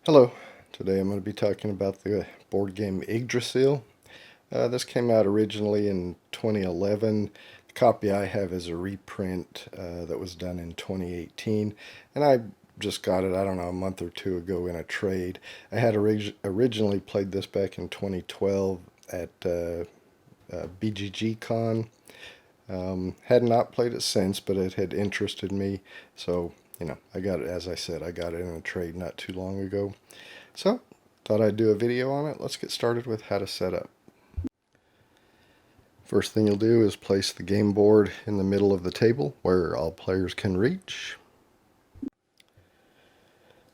Hello, today I'm going to be talking about the board game Yggdrasil. This came out originally in 2011. The copy I have is a reprint that was done in 2018, and I just got it, I don't know, a month or two ago in a trade. I had originally played this back in 2012 at BGG Con. Had not played it since, but it had interested me, so I got it, as I said, I got it in a trade not too long ago. So, thought I'd do a video on it. Let's get started with how to set up. First thing you'll do is place the game board in the middle of the table where all players can reach.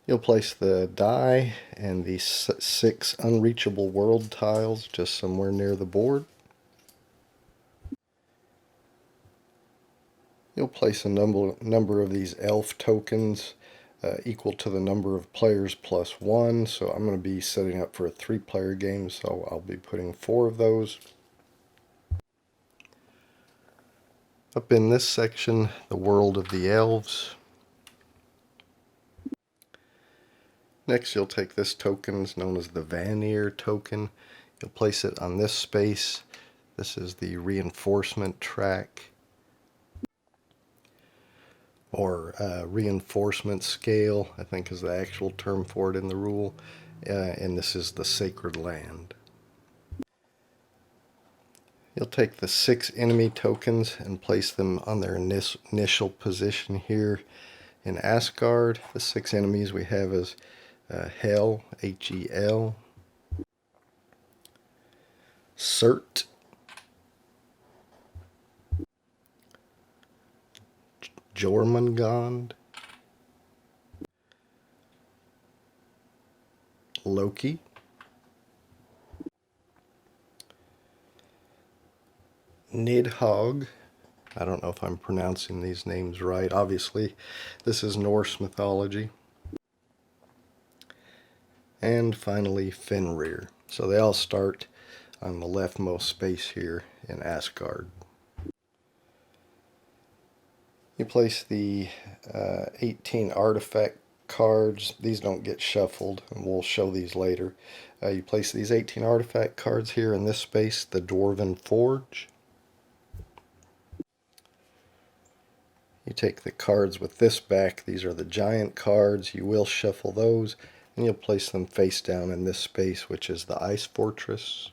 You'll place the die and the 6 unreachable world tiles just somewhere near the board. You'll place a number of these elf tokens equal to the number of players plus 1. So I'm going to be setting up for a 3-player game, so I'll be putting 4 of those. Up in this section, the world of the elves. Next, you'll take this token, known as the Vanir token. You'll place it on this space. This is the reinforcement track, or reinforcement scale, I think is the actual term for it in the rule. And this is the sacred land. You'll take the 6 enemy tokens and place them on their initial position here in Asgard. The 6 enemies we have is Hel, H-E-L, Surt, Jormungand, Loki, Nidhogg. I don't know if I'm pronouncing these names right. Obviously, this is Norse mythology. And finally, Fenrir. So they all start on the leftmost space here in Asgard. You place the 18 artifact cards. These don't get shuffled, and we'll show these later. You place these 18 artifact cards here in this space, the Dwarven Forge. You take the cards with this back. These are the giant cards. You will shuffle those, and you'll place them face down in this space, which is the Ice Fortress.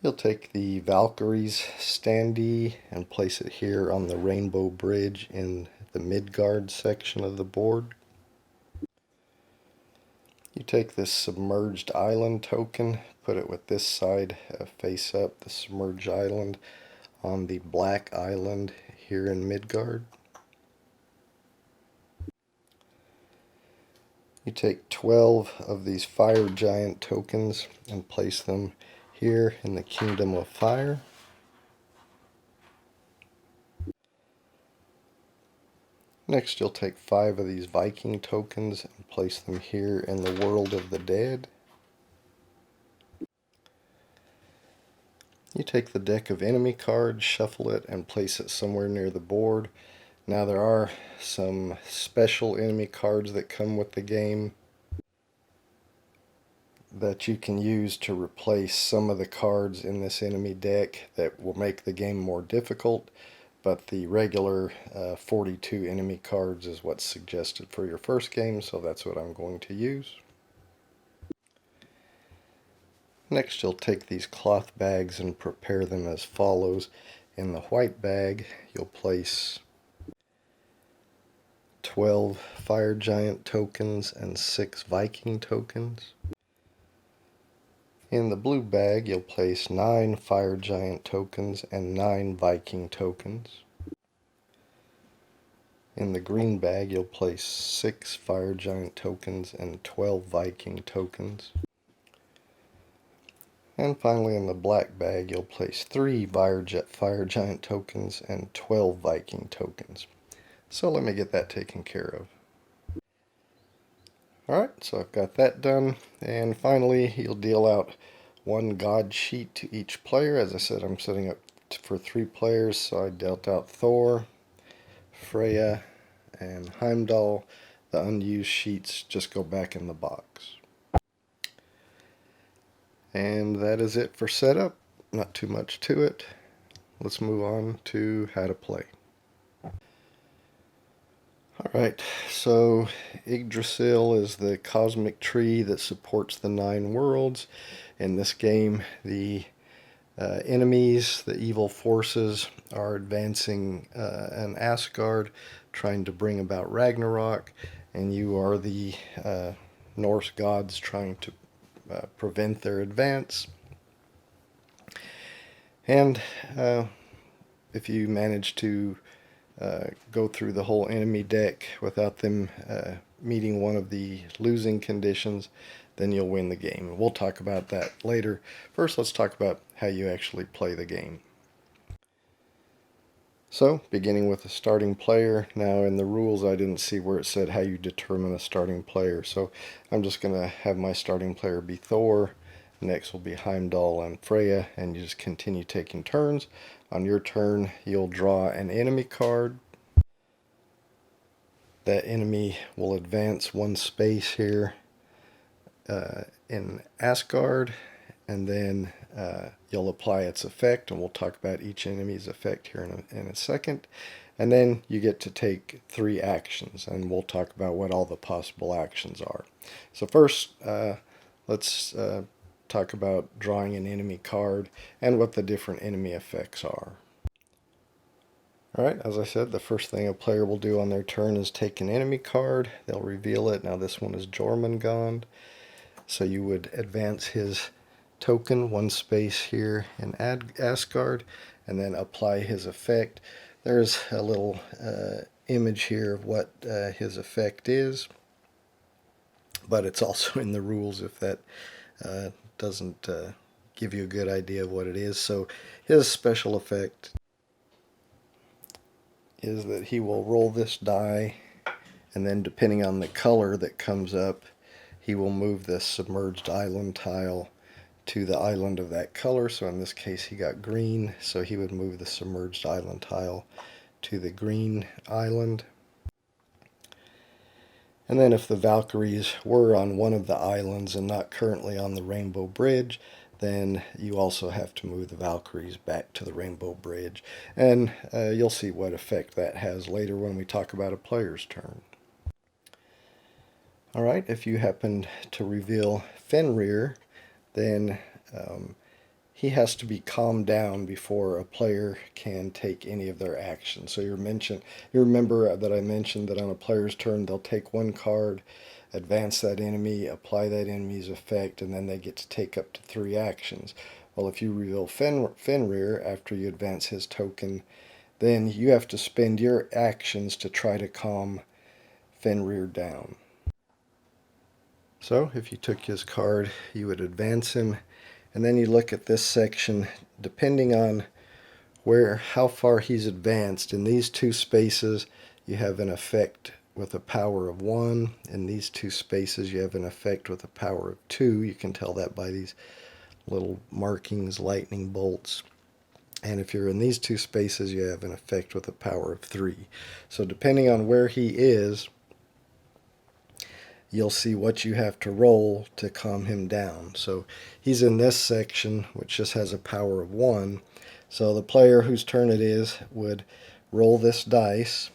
You'll take the Valkyrie's standee and place it here on the Rainbow Bridge in the Midgard section of the board. You take this Submerged Island token, put it with this side face up, the Submerged Island, on the Black Island here in Midgard. You take 12 of these Fire Giant tokens and place them here in the Kingdom of Fire. Next, you'll take 5 of these Viking tokens and place them here in the World of the Dead. You take the deck of enemy cards, shuffle it, and place it somewhere near the board. Now there are some special enemy cards that come with the game that you can use to replace some of the cards in this enemy deck that will make the game more difficult, but the regular 42 enemy cards is what's suggested for your first game, so that's what I'm going to use. Next, you'll take these cloth bags and prepare them as follows. In the white bag, you'll place 12 Fire Giant tokens and 6 Viking tokens. In the blue bag, you'll place 9 Fire Giant tokens and 9 Viking tokens. In the green bag, you'll place 6 Fire Giant tokens and 12 Viking tokens. And finally, in the black bag, you'll place 3 Fire Giant tokens and 12 Viking tokens. So let me get that taken care of. Alright, so I've got that done. And finally, you'll deal out 1 God sheet to each player. As I said, I'm setting up for 3 players, so I dealt out Thor, Freya, and Heimdall. The unused sheets just go back in the box. And that is it for setup. Not too much to it. Let's move on to how to play. Alright, so Yggdrasil is the cosmic tree that supports the 9 worlds. In this game, the enemies, the evil forces, are advancing an Asgard, trying to bring about Ragnarok, and you are the Norse gods trying to prevent their advance. And if you manage to go through the whole enemy deck without them meeting one of the losing conditions, then you'll win the game. We'll talk about that later. First, let's talk about how you actually play the game. So, beginning with a starting player. Now, in the rules, I didn't see where it said how you determine a starting player. So, I'm just going to have my starting player be Thor. Next will be Heimdall and Freya, and you just continue taking turns. On your turn, you'll draw an enemy card. That enemy will advance 1 space here in Asgard, and then you'll apply its effect, and we'll talk about each enemy's effect here in a second. And then you get to take 3 actions, and we'll talk about what all the possible actions are. So first, let's talk about drawing an enemy card and what the different enemy effects are. Alright, as I said, the first thing a player will do on their turn is take an enemy card. They'll reveal it. Now this one is Jormungand. So you would advance his token 1 space here in Asgard, and then apply his effect. There's a little image here of what his effect is, but it's also in the rules if that doesn't give you a good idea of what it is. So his special effect is that he will roll this die, and then depending on the color that comes up, he will move this submerged island tile to the island of that color. So in this case he got green, so he would move the submerged island tile to the green island. And then if the Valkyries were on one of the islands and not currently on the Rainbow Bridge, then you also have to move the Valkyries back to the Rainbow Bridge. And you'll see what effect that has later when we talk about a player's turn. Alright, if you happen to reveal Fenrir, then he has to be calmed down before a player can take any of their actions. So you remember that I mentioned that on a player's turn they'll take 1 card, advance that enemy, apply that enemy's effect, and then they get to take up to 3 actions. Well, if you reveal Fenrir after you advance his token, then you have to spend your actions to try to calm Fenrir down. So if you took his card, you would advance him, and then you look at this section. Depending on how far he's advanced, in these 2 spaces you have an effect with a power of 1. In these 2 spaces you have an effect with a power of 2. You can tell that by these little markings, lightning bolts. And if you're in these 2 spaces, you have an effect with a power of 3. So depending on where he is, you'll see what you have to roll to calm him down. So he's in this section, which just has a power of 1. So the player whose turn it is would roll this dice,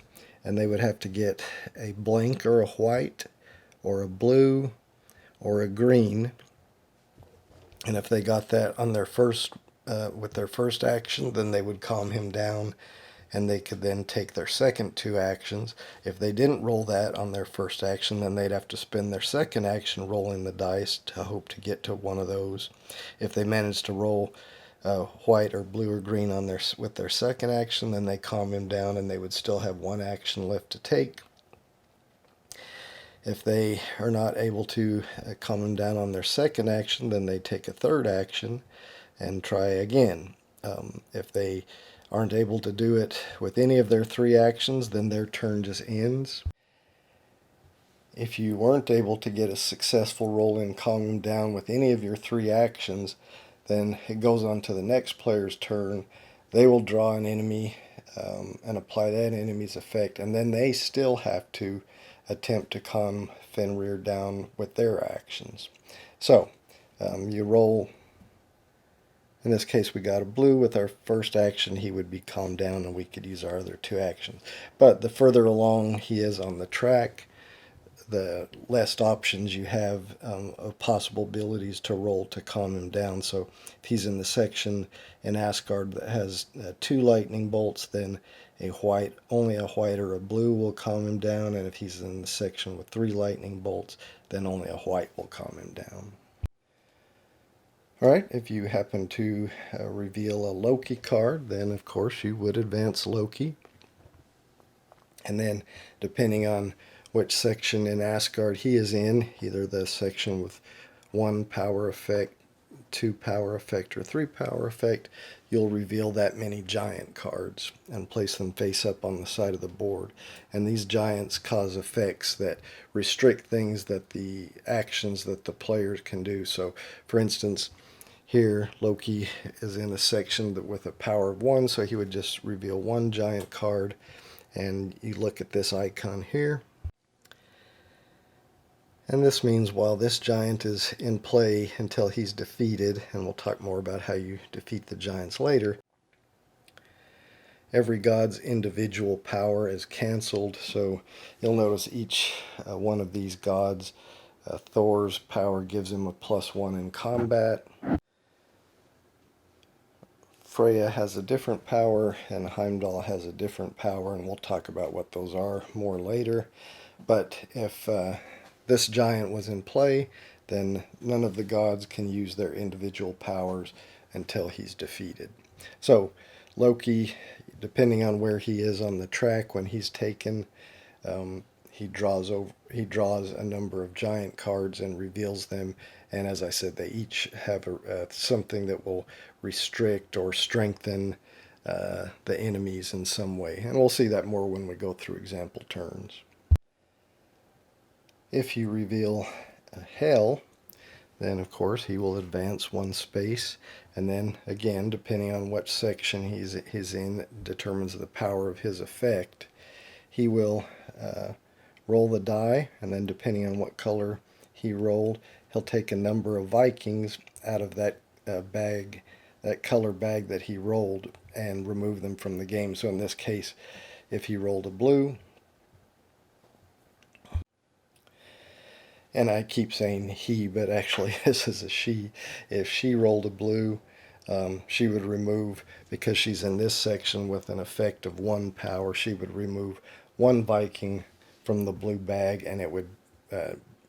and they would have to get a blank or a white or a blue or a green. And if they got that on their with their first action, then they would calm him down, and they could then take their second 2 actions. If they didn't roll that on their first action, then they'd have to spend their second action rolling the dice to hope to get to one of those. If they managed to roll white or blue or green on with their second action, then they calm him down, and they would still have 1 action left to take. If they are not able to calm him down on their second action, then they take a 3rd action and try again. If they aren't able to do it with any of their 3 actions, then their turn just ends. If you weren't able to get a successful roll and calm him down with any of your 3 actions, then it goes on to the next player's turn, they will draw an enemy and apply that enemy's effect, and then they still have to attempt to calm Fenrir down with their actions. So you roll. In this case, we got a blue. With our first action, he would be calmed down, and we could use our other two actions. But the further along he is on the track, the less options you have of possible abilities to roll to calm him down. So if he's in the section in Asgard that has two lightning bolts, then only a white or a blue will calm him down. And if he's in the section with three lightning bolts, then only a white will calm him down. Alright, if you happen to reveal a Loki card, then of course you would advance Loki. And then, depending on which section in Asgard he is in, either the section with one power effect, two power effect, or three power effect, you'll reveal that many giant cards and place them face up on the side of the board. And these giants cause effects that restrict things that the actions that the players can do. So, for instance, here, Loki is in a section with a power of 1, so he would just reveal one giant card. And you look at this icon here. And this means while this giant is in play until he's defeated, and we'll talk more about how you defeat the giants later, every god's individual power is cancelled. So you'll notice each one of these gods, Thor's power gives him a +1 in combat. Freya has a different power, and Heimdall has a different power, and we'll talk about what those are more later. But if this giant was in play, then none of the gods can use their individual powers until he's defeated. So Loki, depending on where he is on the track when he's taken, he draws a number of giant cards and reveals them. And as I said, they each have something that will restrict or strengthen the enemies in some way. And we'll see that more when we go through example turns. If you reveal Hel, then of course he will advance one space. And then again, depending on what section he's in, determines the power of his effect. He will roll the die, and then depending on what color he rolled, he'll take a number of Vikings out of that bag, that color bag that he rolled, and remove them from the game. So in this case, if he rolled a blue, and I keep saying he, but actually this is a she, if she rolled a blue, she would remove, because she's in this section with an effect of 1 power, she would remove 1 Viking from the blue bag, and it would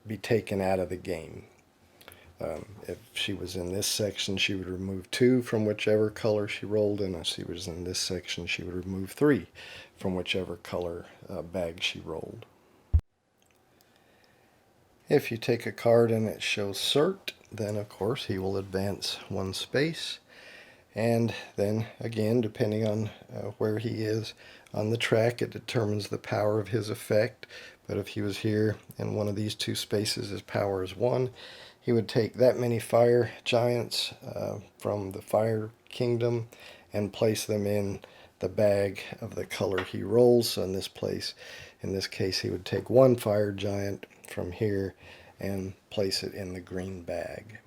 be taken out of the game. If she was in this section, she would remove 2 from whichever color she rolled, and if she was in this section, she would remove 3 from whichever color bag she rolled. If you take a card and it shows Surt, then of course he will advance 1 space. And then again, depending on where he is on the track, it determines the power of his effect. But if he was here in one of these 2 spaces, his power is 1. He would take that many fire giants from the fire kingdom and place them in the bag of the color he rolls. So in this case, he would take 1 fire giant from here and place it in the green bag.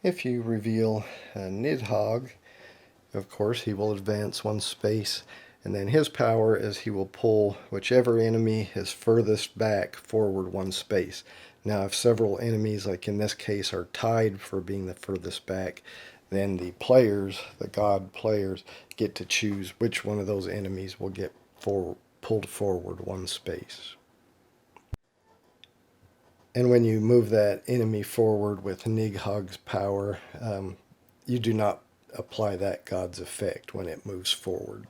If you reveal Nidhogg, of course he will advance 1 space, and then his power is he will pull whichever enemy is furthest back forward 1 space. Now if several enemies, like in this case, are tied for being the furthest back, then the players, the god players, get to choose which one of those enemies will get pulled forward 1 space. And when you move that enemy forward with Nidhogg's power, you do not apply that god's effect when it moves forward.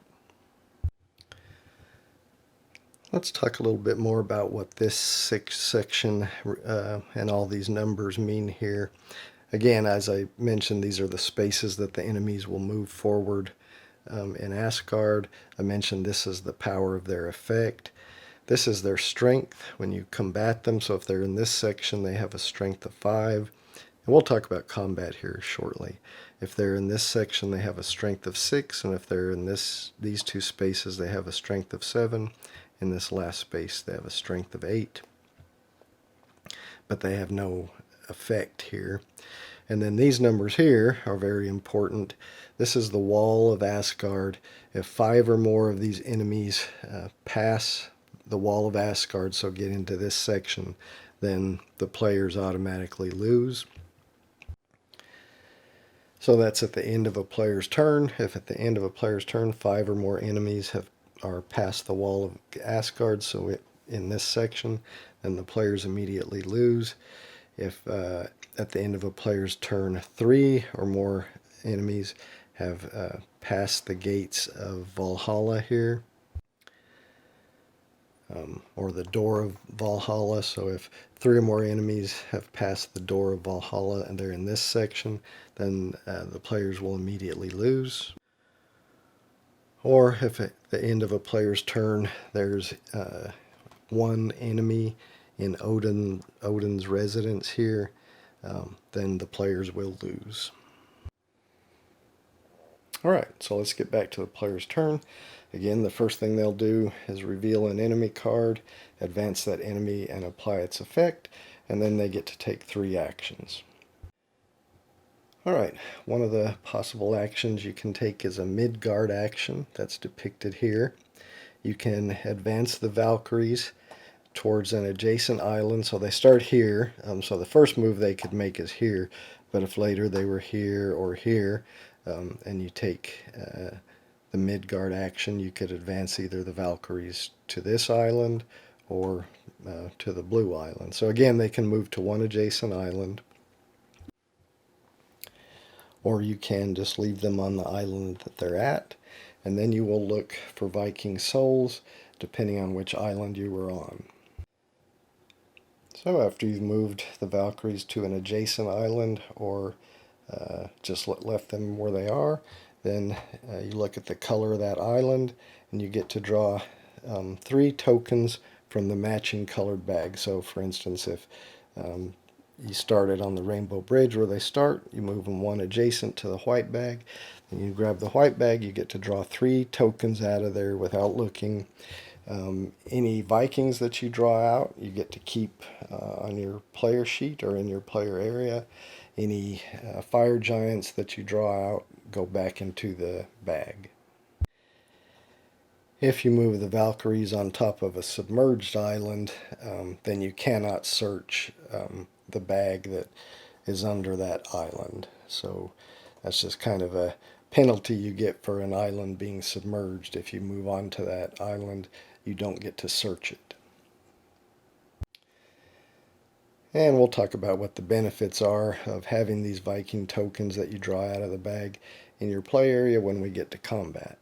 Let's talk a little bit more about what this section and all these numbers mean here. Again, as I mentioned, these are the spaces that the enemies will move forward in Asgard. I mentioned this is the power of their effect. This is their strength when you combat them. So if they're in this section, they have a strength of 5. And we'll talk about combat here shortly. If they're in this section, they have a strength of 6, and if they're in these two spaces, they have a strength of 7. In this last space, they have a strength of 8. But they have no effect here. And then these numbers here are very important. This is the wall of Asgard. If 5 or more of these enemies pass the wall of Asgard, so get into this section, then the players automatically lose. So that's at the end of a player's turn. If at the end of a player's turn 5 or more enemies are past the wall of Asgard, so in this section, then the players immediately lose. If at the end of a player's turn 3 or more enemies have passed the gates of Valhalla here, or the door of Valhalla. So if 3 or more enemies have passed the door of Valhalla and they're in this section, then the players will immediately lose. Or if at the end of a player's turn there's one enemy in Odin's residence here, then the players will lose. Alright, so let's get back to the player's turn. Again, the first thing they'll do is reveal an enemy card, advance that enemy and apply its effect, and then they get to take 3 actions. Alright, one of the possible actions you can take is a Midgard action that's depicted here. You can advance the Valkyries towards an adjacent island, so they start here, so the first move they could make is here, but if later they were here or here, and you take the Midgard action, you could advance either the Valkyries to this island or to the blue island. So again, they can move to one adjacent island, or you can just leave them on the island that they're at, and then you will look for Viking souls depending on which island you were on. So after you've moved the Valkyries to an adjacent island or just left them where they are, then you look at the color of that island and you get to draw 3 tokens from the matching colored bag. So for instance, if you started on the Rainbow Bridge where they start, you move them one adjacent to the white bag, and you grab the white bag, you get to draw 3 tokens out of there without looking. Any Vikings that you draw out, you get to keep on your player sheet or in your player area. Any fire giants that you draw out go back into the bag. If you move the Valkyries on top of a submerged island, then you cannot search the bag that is under that island. So that's just kind of a penalty you get for an island being submerged. If you move on to that island, you don't get to search it. And we'll talk about what the benefits are of having these Viking tokens that you draw out of the bag in your play area when we get to combat.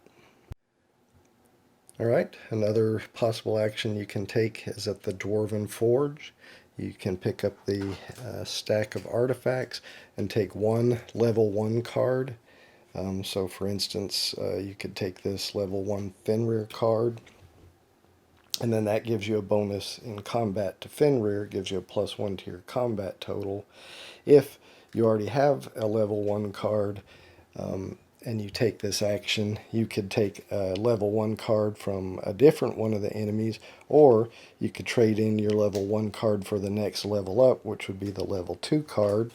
Alright, another possible action you can take is at the Dwarven Forge. You can pick up the stack of artifacts and take 1 level 1 card. So for instance, you could take this level 1 Fenrir card, and then that gives you a bonus in combat to Fenrir, gives you a +1 to your combat total. If you already have a level 1 card and you take this action, you could take a level 1 card from a different one of the enemies, or you could trade in your level 1 card for the next level up, which would be the level 2 card.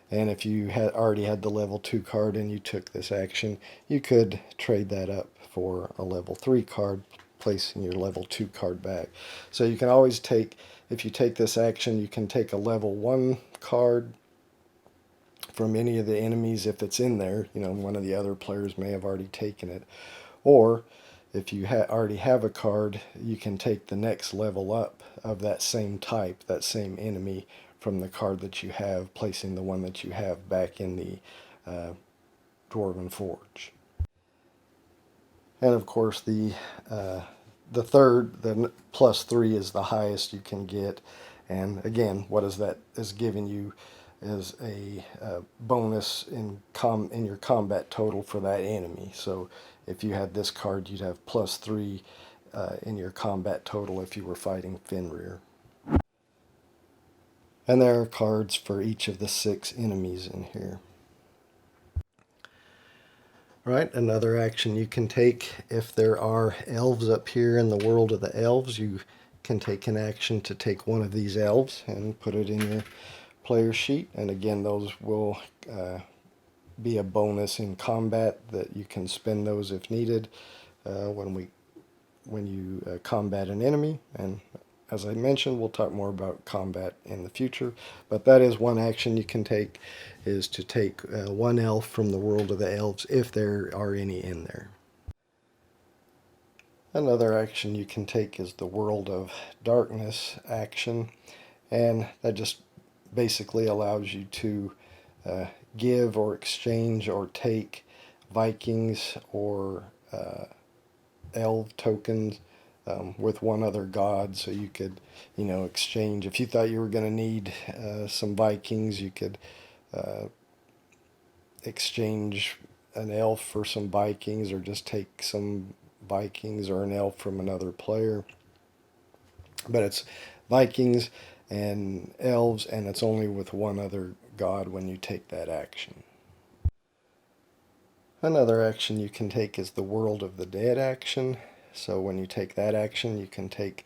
And if you had already had the level 2 card and you took this action, you could trade that up for a level 3 card, placing your level 2 card back. So you can always take, if you take this action, you can take a level 1 card from any of the enemies if it's in there. You know, one of the other players may have already taken it. Or if you already have a card, you can take the next level up of that same type, that same enemy, from the card that you have, placing the one that you have back in the Dwarven Forge. And of course the third, the +3 is the highest you can get. And again, what is that is giving you is a bonus in your combat total for that enemy. So if you had this card, you'd have +3 in your combat total if you were fighting Fenrir. And there are cards for each of the 6 enemies in here. Right, another action you can take if there are elves up here in the world of the elves, you can take an action to take one of these elves and put it in your player sheet. And again, those will be a bonus in combat that you can spend those if needed when you combat an enemy. And as I mentioned, we'll talk more about combat in the future, but that is one action you can take, is to take one elf from the world of the elves if there are any in there. Another action you can take is the World of Darkness action, and that just basically allows you to give or exchange or take Vikings or elf tokens with one other god. So you could, exchange. If you thought you were going to need some Vikings, you could exchange an elf for some Vikings, or just take some Vikings or an elf from another player. But it's Vikings and elves, and it's only with one other god when you take that action. Another action you can take is the World of the Dead action. So when you take that action, you can take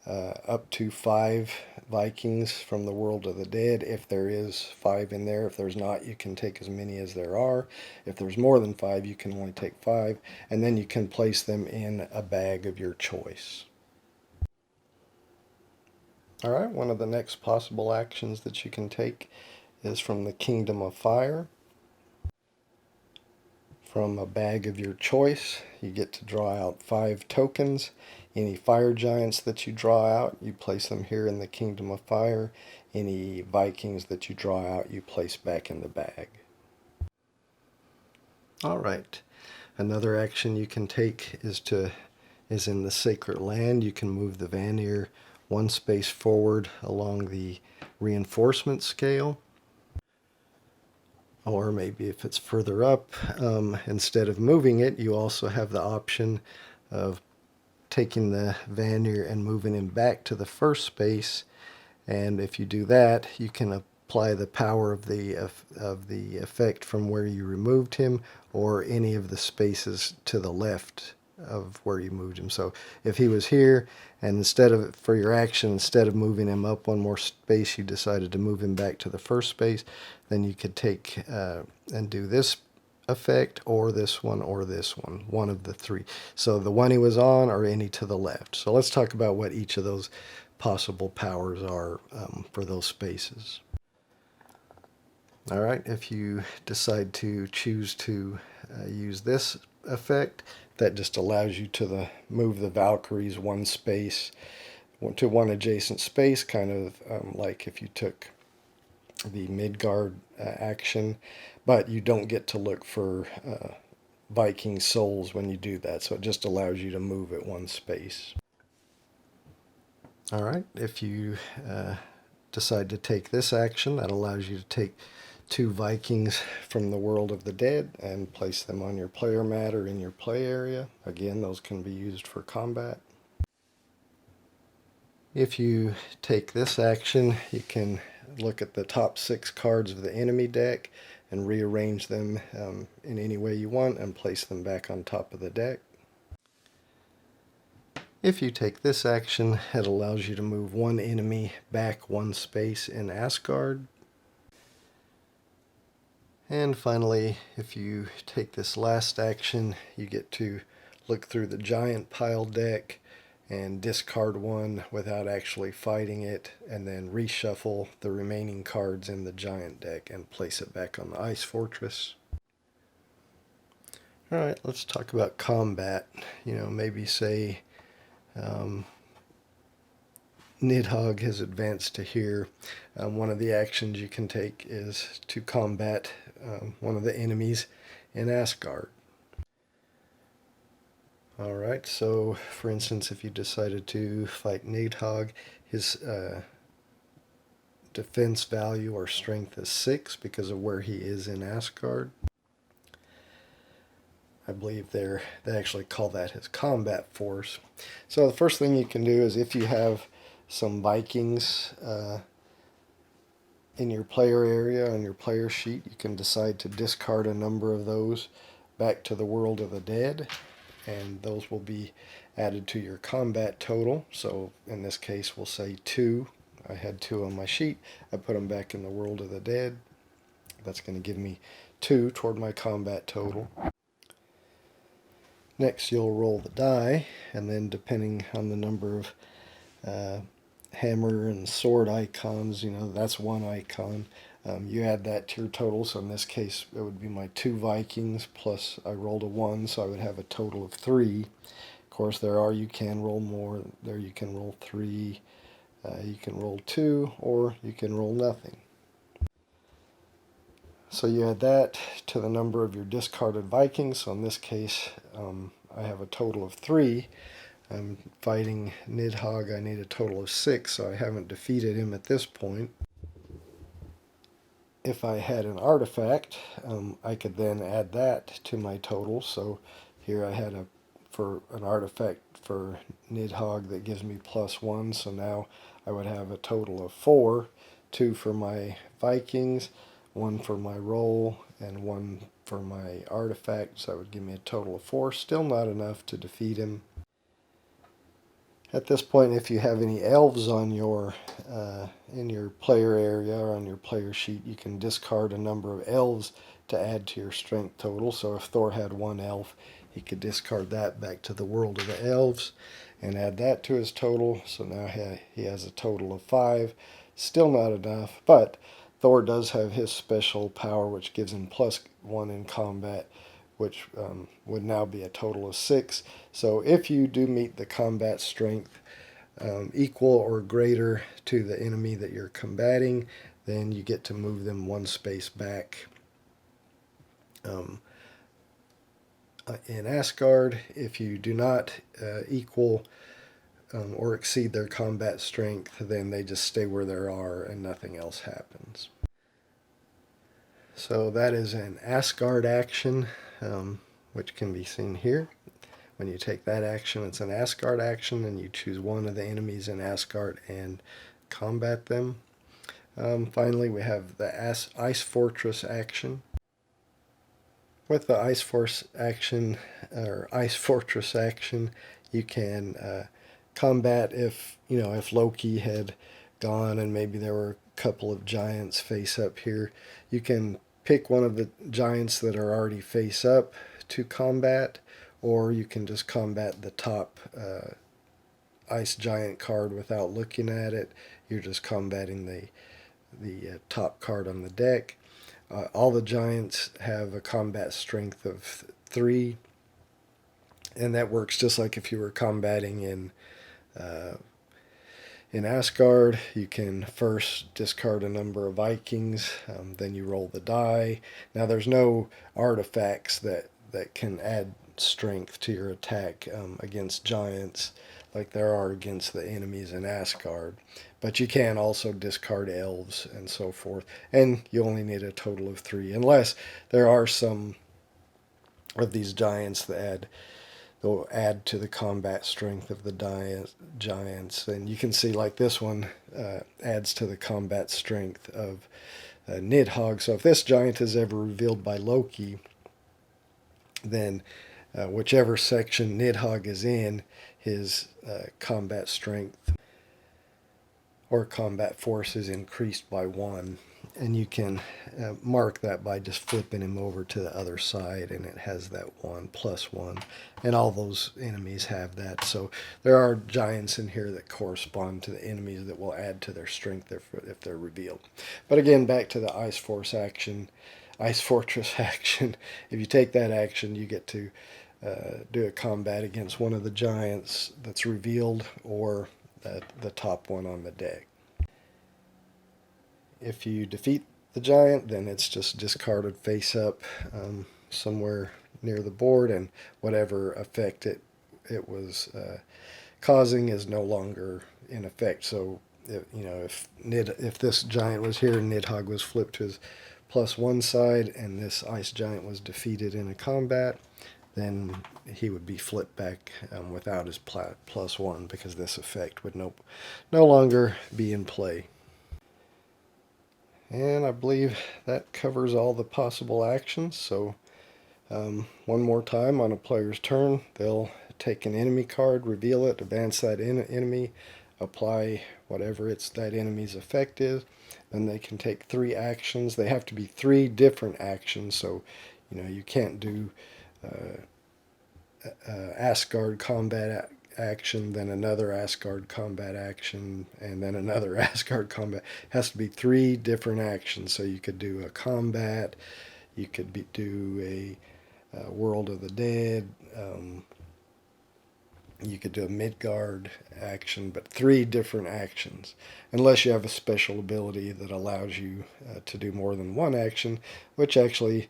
up to 5 Vikings from the World of the Dead, if there is 5 in there. If there's not, you can take as many as there are. If there's more than 5, you can only take 5, and then you can place them in a bag of your choice. Alright, one of the next possible actions that you can take is from the Kingdom of Fire. From a bag of your choice, you get to draw out 5 tokens. Any fire giants that you draw out, you place them here in the Kingdom of Fire. Any Vikings that you draw out, you place back in the bag. Alright, another action you can take is in the Sacred Land. You can move the Vanir 1 space forward along the reinforcement scale. Or maybe if it's further up, instead of moving it, you also have the option of taking the Vanir and moving him back to the first space. And if you do that, you can apply the power of the effect from where you removed him, or any of the spaces to the left of where you moved him. So if he was here, and for your action, instead of moving him up 1 more space, you decided to move him back to the first space, then you could take and do this effect, or this one, one of the 3. So the one he was on, or any to the left. So let's talk about what each of those possible powers are for those spaces. Alright, if you decide to choose to use this effect, that just allows you to move the Valkyries 1 space to 1 adjacent space, kind of like if you took the Midgard action, but you don't get to look for Viking souls when you do that, so it just allows you to move it 1 space. Alright, if you decide to take this action, that allows you to take 2 Vikings from the World of the Dead and place them on your player mat or in your play area. Again, those can be used for combat. If you take this action, you can look at the top 6 cards of the enemy deck and rearrange them in any way you want and place them back on top of the deck. If you take this action, it allows you to move 1 enemy back 1 space in Asgard. And finally, if you take this last action, you get to look through the giant pile deck and discard 1 without actually fighting it, and then reshuffle the remaining cards in the giant deck and place it back on the ice fortress. Alright, let's talk about combat. Maybe say Nidhogg has advanced to here. One of the actions you can take is to combat one of the enemies in Asgard. Alright, so for instance, if you decided to fight Nidhogg, his defense value or strength is 6 because of where he is in Asgard. I believe they actually call that his combat force. So the first thing you can do is, if you have some Vikings In your player area on your player sheet, you can decide to discard a number of those back to the world of the dead, and those will be added to your combat total. So in this case, we'll say 2. I had 2 on my sheet. I put them back in the world of the dead. That's going to give me 2 toward my combat total. Next, you'll roll the die, and then depending on the number of hammer and sword icons, that's 1 icon. You add that to your total, so in this case it would be my 2 Vikings plus I rolled a 1, so I would have a total of 3. Of course, you can roll more. There you can roll 3, you can roll 2, or you can roll nothing. So you add that to the number of your discarded Vikings, so in this case I have a total of 3. I'm fighting Nidhogg. I need a total of 6, so I haven't defeated him at this point. If I had an artifact, I could then add that to my total. So here I had for an artifact for Nidhogg that gives me +1, so now I would have a total of 4, 2 for my Vikings, 1 for my roll, and 1 for my artifact, so that would give me a total of 4. Still not enough to defeat him. At this point, if you have any elves on in your player area or on your player sheet, you can discard a number of elves to add to your strength total. So if Thor had 1 elf, he could discard that back to the world of the elves and add that to his total. So now he has a total of 5. Still not enough, but Thor does have his special power, which gives him +1 in combat, which would now be a total of 6. So if you do meet the combat strength equal or greater to the enemy that you're combating, then you get to move them 1 space back in Asgard. If you do not equal or exceed their combat strength, then they just stay where they are and nothing else happens. So that is an Asgard action, which can be seen here. When you take that action, it's an Asgard action, and you choose one of the enemies in Asgard and combat them. Finally, we have the Ice Fortress action. With the Ice Force action, or Ice Fortress action, you can combat if Loki had gone and maybe there were a couple of giants face up here. You can pick one of the giants that are already face up to combat, or you can just combat the top ice giant card without looking at it. You're just combating the top card on the deck. All the giants have a combat strength of 3, and that works just like if you were combating in Asgard. You can first discard a number of Vikings, then you roll the die. Now there's no artifacts that can add strength to your attack against giants like there are against the enemies in Asgard. But you can also discard elves and so forth. And you only need a total of 3, unless there are some of these giants that they'll add to the combat strength of the giants. And you can see like this one adds to the combat strength of Nidhogg. So if this giant is ever revealed by Loki, then whichever section Nidhogg is in, his combat strength or combat force is increased by 1. And you can mark that by just flipping him over to the other side, and it has that 1 + 1. And all those enemies have that. So there are giants in here that correspond to the enemies that will add to their strength if they're revealed. But again, back to the Ice Fortress action. If you take that action, you get to do a combat against one of the giants that's revealed, or the top one on the deck. If you defeat the giant, then it's just discarded face up somewhere near the board, and whatever effect it was causing is no longer in effect. So if this giant was here and Nidhogg was flipped to his +1 side, and this ice giant was defeated in a combat, then he would be flipped back without his +1, because this effect would no longer be in play. And I believe that covers all the possible actions. So one more time, on a player's turn, they'll take an enemy card, reveal it, advance that enemy, apply whatever that enemy's effect is. Then they can take 3 actions. They have to be 3 different actions. So, you can't do Asgard combat action, then another Asgard combat action, and then another Asgard combat. It has to be 3 different actions. So you could do a combat, you could do a World of the Dead, you could do a Midgard action, but 3 different actions. Unless you have a special ability that allows you to do more than one action, which actually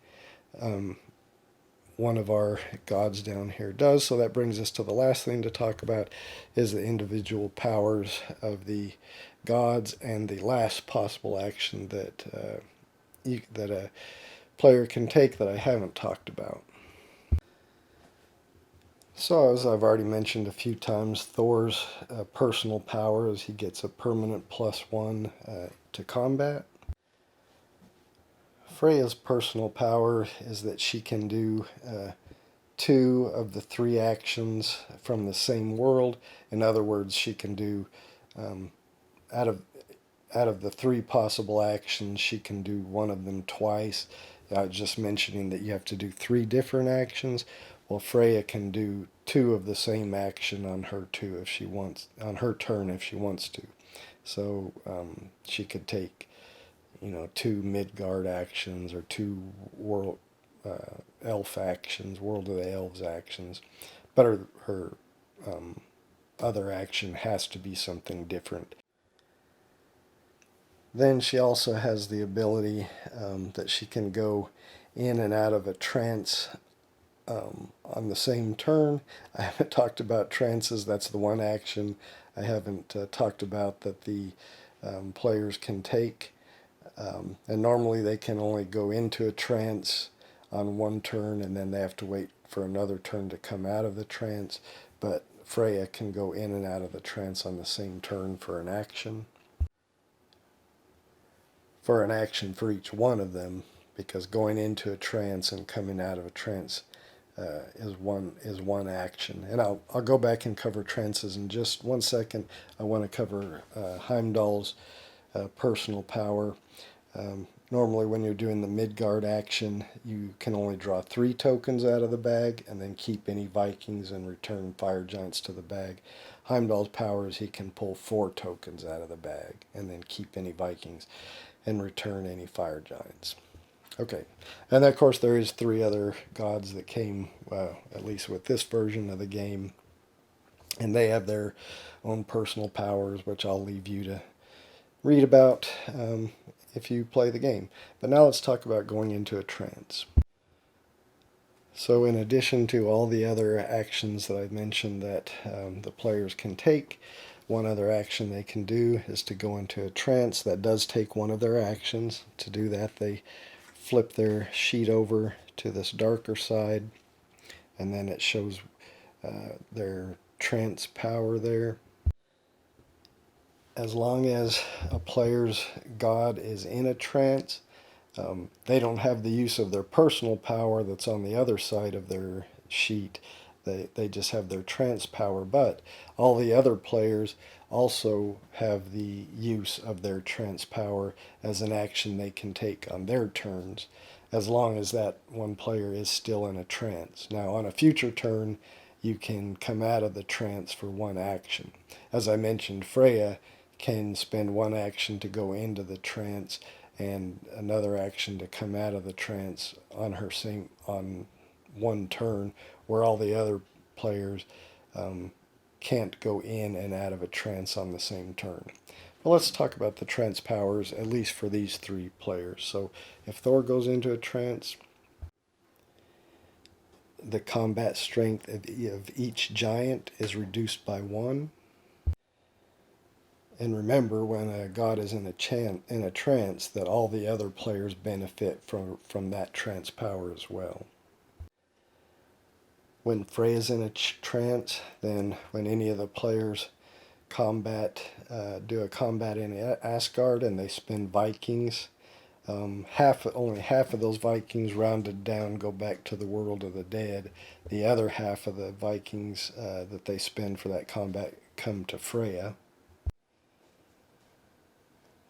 one of our gods down here does. So that brings us to the last thing to talk about is the individual powers of the gods and the last possible action that that a player can take that I haven't talked about. So, as I've already mentioned a few times, Thor's personal power is he gets a permanent +1 to combat. Freya's personal power is that she can do 2 of the 3 actions from the same world. In other words, she can do out of the 3 possible actions, she can do one of them twice. I was just mentioning that you have to do 3 different actions. Well, Freya can do 2 of the same action on her turn if she wants to. So she could take 2 Midgard actions or 2 world elf actions, World of the Elves actions, but her other action has to be something different. Then she also has the ability that she can go in and out of a trance on the same turn. I haven't talked about trances. That's the one action I haven't talked about that the players can take. And normally they can only go into a trance on one turn, and then they have to wait for another turn to come out of the trance. But Freya can go in and out of the trance on the same turn for an action. For each one of them, because going into a trance and coming out of a trance is one action. And I'll go back and cover trances in just one second. I want to cover Heimdall's personal power. Normally when you're doing the Midgard action, you can only draw 3 tokens out of the bag and then keep any Vikings and return fire giants to the bag. Heimdall's power is he can pull 4 tokens out of the bag and then keep any Vikings and return any fire giants. Okay, and of course there is 3 other gods that came, at least with this version of the game, and they have their own personal powers, which I'll leave you to read about if you play the game. But now let's talk about going into a trance. So in addition to all the other actions that I've mentioned that the players can take, one other action they can do is to go into a trance. That does take one of their actions. To do that, they flip their sheet over to this darker side, and then it shows their trance power there. As long as a player's god is in a trance, they don't have the use of their personal power that's on the other side of their sheet. They just have their trance power, but all the other players also have the use of their trance power as an action they can take on their turns, as long as that one player is still in a trance. Now, on a future turn, you can come out of the trance for one action. As I mentioned, Freya can spend one action to go into the trance and another action to come out of the trance on one turn, where all the other players can't go in and out of a trance on the same turn. But let's talk about the trance powers, at least for these 3 players. So if Thor goes into a trance, the combat strength of each giant is reduced by 1. And remember, when a god is in a trance, that all the other players benefit from that trance power as well. When Freya's in a trance, then when any of the players do a combat in Asgard and they spend Vikings, Only half of those Vikings rounded down go back to the world of the dead. The other half of the Vikings that they spend for that combat come to Freya.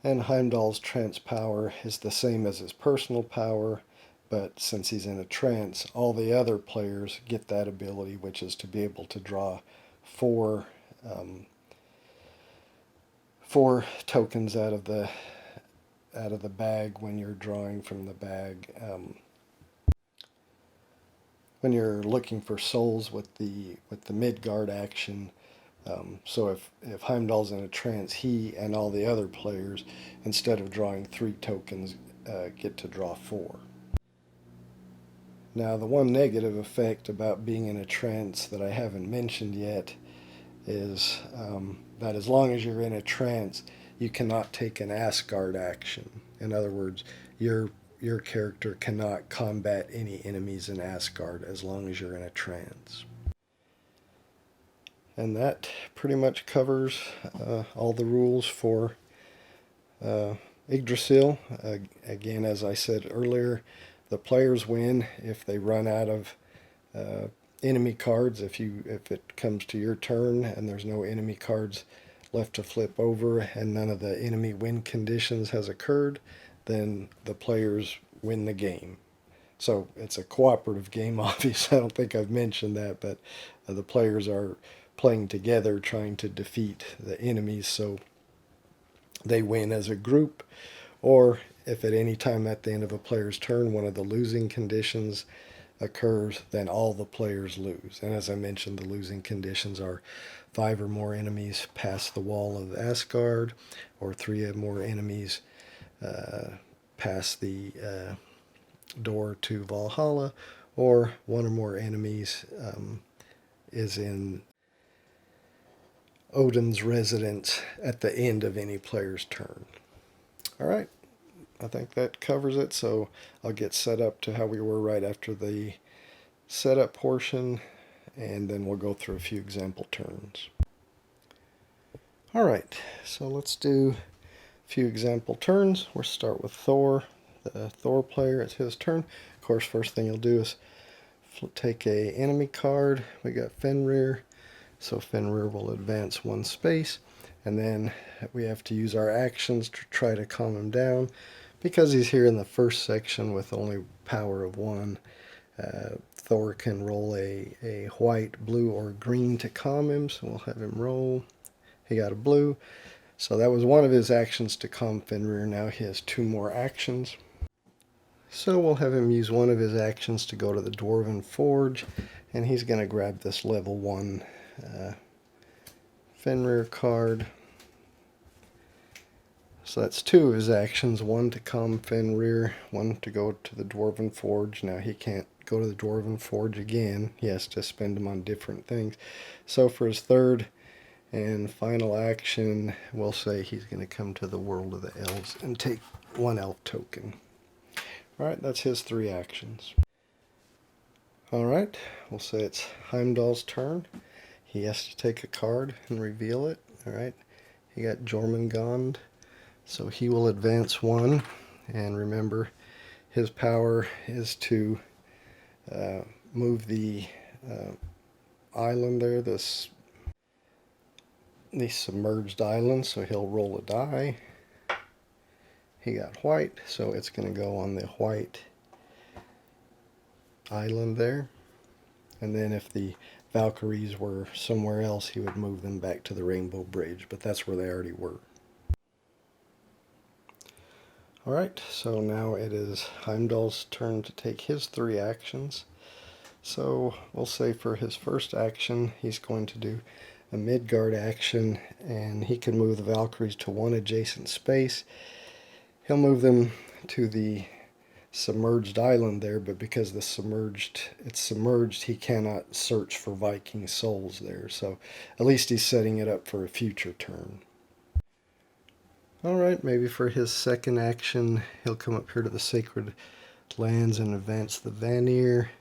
And Heimdall's trance power is the same as his personal power, but since he's in a trance, all the other players get that ability, which is to be able to draw four um, four tokens out of the bag when you're drawing from the bag. When you're looking for souls with the Midgard action. So if Heimdall's in a trance, he and all the other players, instead of drawing 3 tokens, get to draw 4. Now, the one negative effect about being in a trance that I haven't mentioned yet is that as long as you're in a trance, you cannot take an Asgard action. In other words, your character cannot combat any enemies in Asgard as long as you're in a trance. And that pretty much covers all the rules for Yggdrasil. Again, as I said earlier, the players win if they run out of enemy cards. If it comes to your turn and there's no enemy cards left to flip over and none of the enemy win conditions has occurred, then the players win the game. So it's a cooperative game, obviously. I don't think I've mentioned that, but the players are playing together trying to defeat the enemies, so they win as a group. Or if at any time at the end of a player's turn one of the losing conditions occurs, then all the players lose. And as I mentioned, the losing conditions are 5 or more enemies pass the wall of Asgard, or 3 or more enemies pass the door to Valhalla, or 1 or more enemies is in Odin's residence at the end of any player's turn. All right, I think that covers it, so I'll get set up to how we were right after the setup portion, and then we'll go through a few example turns. All right, so let's do a few example turns. We'll start with Thor, the Thor player. It's his turn. Of course, first thing you'll do is take a enemy card. We got Fenrir, so Fenrir will advance 1 space, and then we have to use our actions to try to calm him down. Because he's here in the first section with only power of 1, Thor can roll a white, blue, or green to calm him, so we'll have him roll. He got a blue, so that was one of his actions to calm Fenrir. Now he has 2 more actions. So we'll have him use one of his actions to go to the Dwarven Forge, and he's going to grab this level 1 Fenrir card. So that's 2 of his actions, 1 to calm Fenrir, 1 to go to the Dwarven Forge. Now he can't go to the Dwarven Forge again. He has to spend them on different things. So for his third and final action, we'll say he's going to come to the world of the elves and take 1 elf token. Alright, that's his 3 actions. Alright, we'll say it's Heimdall's turn. He has to take a card and reveal it. Alright, he got Jormungand, so he will advance 1. And remember, his power is to move the island there, the submerged island, so he'll roll a die. He got white, so it's going to go on the white island there. And then if the Valkyries were somewhere else, he would move them back to the Rainbow Bridge, but that's where they already were. Alright, so now it is Heimdall's turn to take his 3 actions. So we'll say for his first action, he's going to do a Midgard action, and he can move the Valkyries to 1 adjacent space. He'll move them to the submerged island there, but because it's submerged, he cannot search for Viking souls there. So at least he's setting it up for a future turn. Alright, maybe for his second action, he'll come up here to the Sacred Lands and advance the Vanir.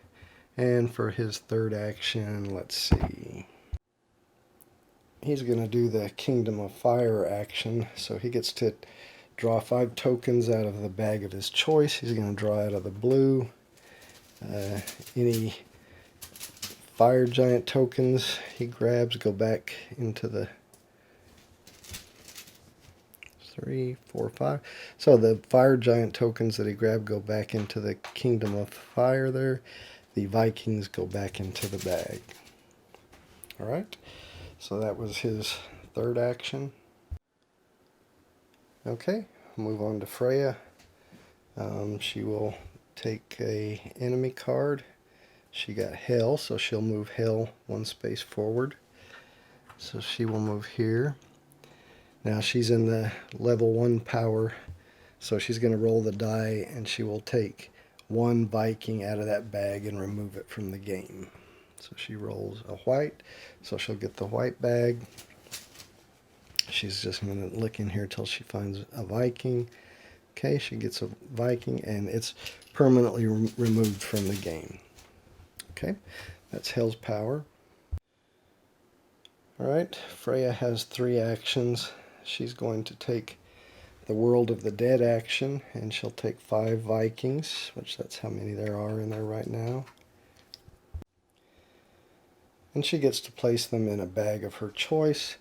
And for his third action, let's see, he's going to do the Kingdom of Fire action, so he gets to draw 5 tokens out of the bag of his choice. He's going to draw out of the blue. Any fire giant tokens he grabs go back into the 3, 4, 5. So the fire giant tokens that he grabbed go back into the kingdom of fire there. The Vikings go back into the bag. Alright, so that was his third action. Okay, move on to Freya. She will take a enemy card. She got Hell, so she'll move Hell 1 space forward. So she will move here. Now she's in the level 1 power, so she's going to roll the die and she will take 1 Viking out of that bag and remove it from the game. So she rolls a white, so she'll get the white bag. She's just going to look in here till she finds a Viking. Okay, she gets a Viking and it's permanently removed from the game. Okay, that's Hell's power. Alright, Freya has 3 actions. She's going to take the World of the Dead action, and she'll take 5 Vikings, which that's how many there are in there right now. And she gets to place them in a bag of her choice.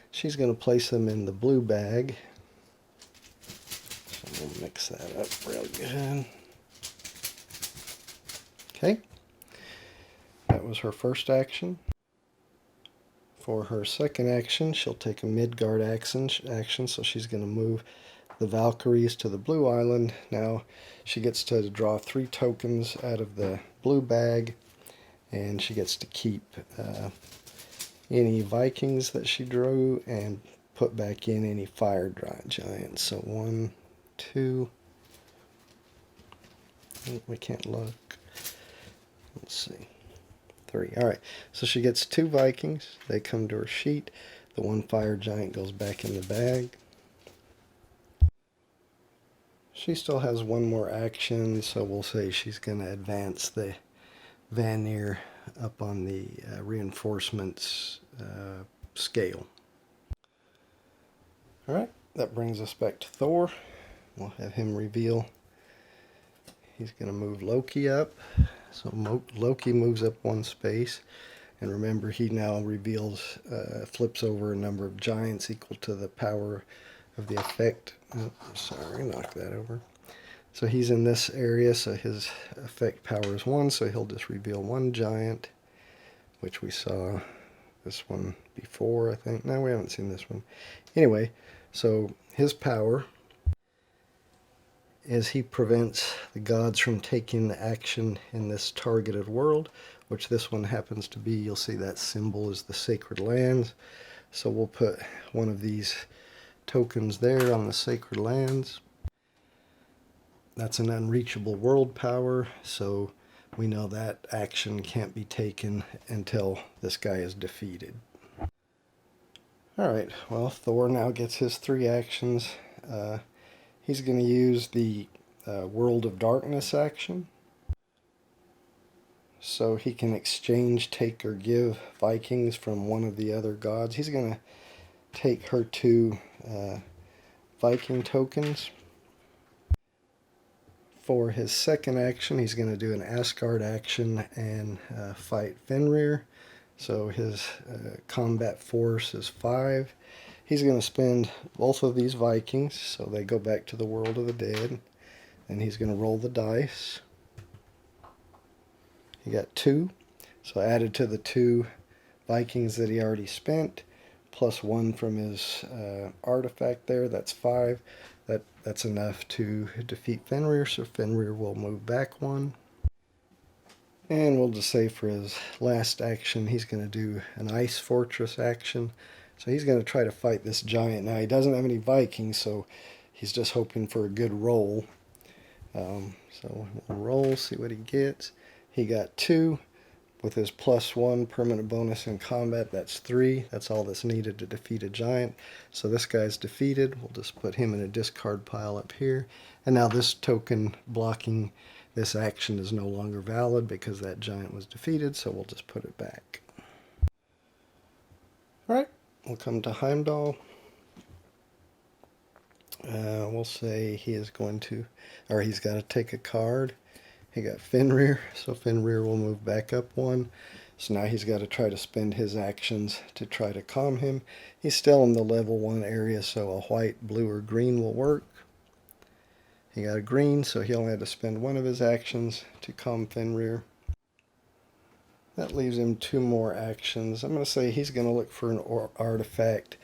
She's going to place them in the blue bag. So we'll mix that up real good. Okay, that was her first action. For her second action, she'll take a Midgard action, so she's going to move the Valkyries to the blue island. Now she gets to draw 3 tokens out of the blue bag, and she gets to keep any Vikings that she drew and put back in any fire giants. So 1, 2, we can't look. Let's see. 3. Alright, so she gets 2 Vikings. They come to her sheet. The 1 fire giant goes back in the bag. She still has 1 more action, so we'll say she's going to advance the Vanir up on the reinforcements scale. Alright, that brings us back to Thor. We'll have him reveal. He's going to move Loki up. So Loki moves up 1 space, and remember he now reveals, flips over a number of giants equal to the power of the effect. Oh, sorry, knock that over. So he's in this area, so his effect power is 1, so he'll just reveal 1 giant, which we saw this one before, I think. No, we haven't seen this one. Anyway, so his power is he prevents the gods from taking action in this targeted world, which this one happens to be. You'll see that symbol is the sacred lands. So we'll put 1 of these tokens there on the sacred lands. That's an unreachable world power, so we know that action can't be taken until this guy is defeated. Alright, well, Thor now gets his 3 actions. He's going to use the World of Darkness action. So he can exchange, take, or give Vikings from one of the other gods. He's going to take her 2 Viking tokens. For his second action, he's going to do an Asgard action and fight Fenrir. So his combat force is 5. He's going to spend both of these Vikings, so they go back to the world of the dead. And he's going to roll the dice. He got 2, so added to the 2 Vikings that he already spent, plus 1 from his artifact there, that's 5. That's enough to defeat Fenrir, so Fenrir will move back 1. And we'll just say for his last action, he's going to do an Ice Fortress action. So he's going to try to fight this giant. Now he doesn't have any Vikings, so he's just hoping for a good roll. So we'll roll, see what he gets. He got 2. With his +1 permanent bonus in combat, that's 3. That's all that's needed to defeat a giant. So this guy's defeated. We'll just put him in a discard pile up here. And now this token blocking this action is no longer valid because that giant was defeated, so we'll just put it back. Alright, we'll come to Heimdall. We'll say he is going to, or he's got to take a card. He got Fenrir, so Fenrir will move back up one. So now he's got to try to spend his actions to try to calm him. He's still in the level 1 area, so a white, blue, or green will work. He got a green, so he only had to spend one of his actions to calm Fenrir. That leaves him 2 more actions. I'm going to say he's going to look for an artifact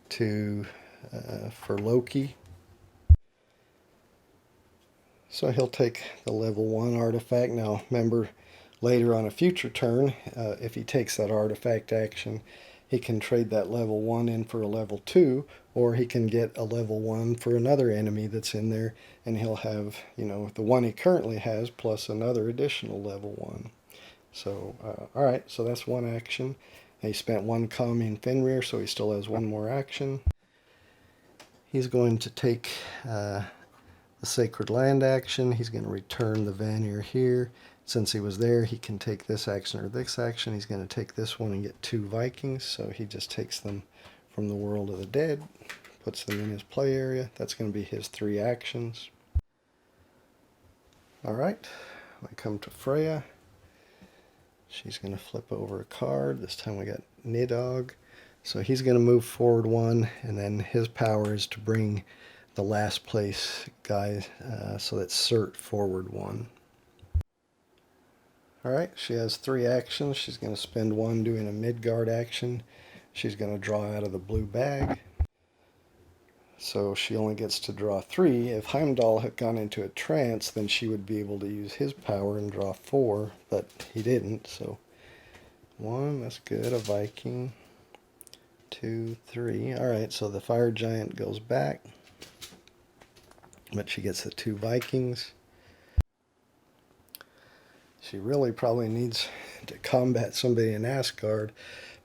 for Loki. So he'll take the level 1 artifact. Now remember, later on a future turn, if he takes that artifact action, he can trade that level 1 in for a level 2, or he can get a level 1 for another enemy that's in there, and he'll have, the one he currently has plus another additional level 1. So, alright, so that's one action. And he spent 1 calming Fenrir, so he still has 1 more action. He's going to take the Sacred Land action. He's going to return the Vanir here. Since he was there, he can take this action or this action. He's going to take this one and get 2 Vikings, so he just takes them from the world of the dead, puts them in his play area. That's going to be his 3 actions. Alright, we come to Freya. She's going to flip over a card. This time we got Nidhogg. So he's going to move forward 1, and then his power is to bring the last place guy, so that's Surt forward 1. Alright, she has 3 actions. She's going to spend 1 doing a Midgard action. She's going to draw out of the blue bag. So she only gets to draw 3. If Heimdall had gone into a trance, then she would be able to use his power and draw 4, but he didn't. So 1, that's good, a Viking. 2, 3. Alright, so the fire giant goes back, but she gets the 2 Vikings. She really probably needs to combat somebody in Asgard,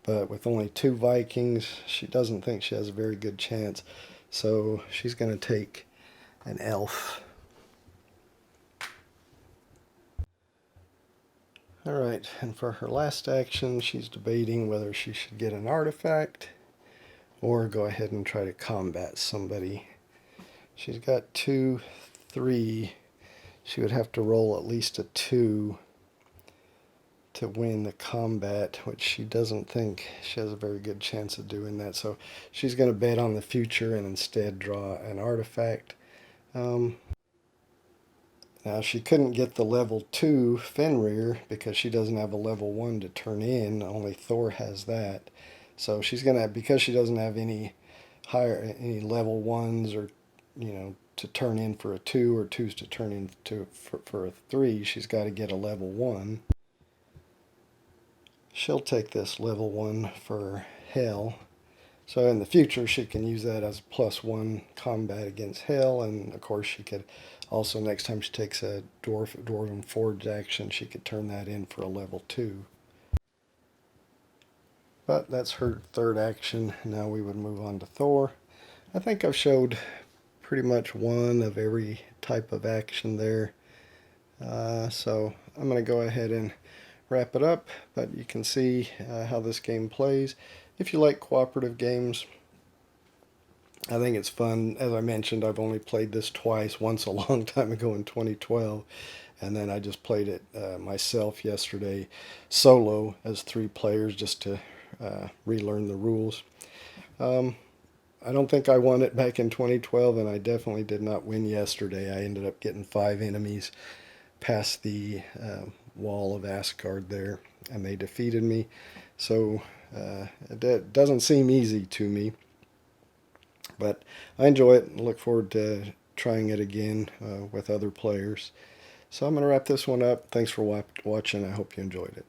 but with only 2 Vikings, she doesn't think she has a very good chance. So she's going to take an elf. Alright, and for her last action, she's debating whether she should get an artifact or go ahead and try to combat somebody. She's got 2, 3. She would have to roll at least a 2 to win the combat, which she doesn't think she has a very good chance of doing that. So she's going to bet on the future and instead draw an artifact. Now she couldn't get the level 2 Fenrir because she doesn't have a level 1 to turn in. Only Thor has that. So she's going to, because she doesn't have any level 1s or, to turn in for a 2 or 2s to turn in for a 3, she's got to get a level 1. She'll take this level 1 for Hell. So in the future she can use that as +1 combat against Hell, and of course she could also, next time she takes a Dwarven Forge action, she could turn that in for a level 2. But that's her 3rd action. Now we would move on to Thor. I think I've showed pretty much 1 of every type of action there. So I'm going to go ahead and wrap it up, but you can see how this game plays. If you like cooperative games, I think it's fun. As I mentioned, I've only played this twice, once a long time ago in 2012, and then I just played it myself yesterday solo as 3 players just to relearn the rules. I don't think I won it back in 2012, and I definitely did not win yesterday. I ended up getting 5 enemies past the wall of Asgard there, and they defeated me. So it doesn't seem easy to me, but I enjoy it and look forward to trying it again with other players. So I'm going to wrap this one up. Thanks for watching. I hope you enjoyed it.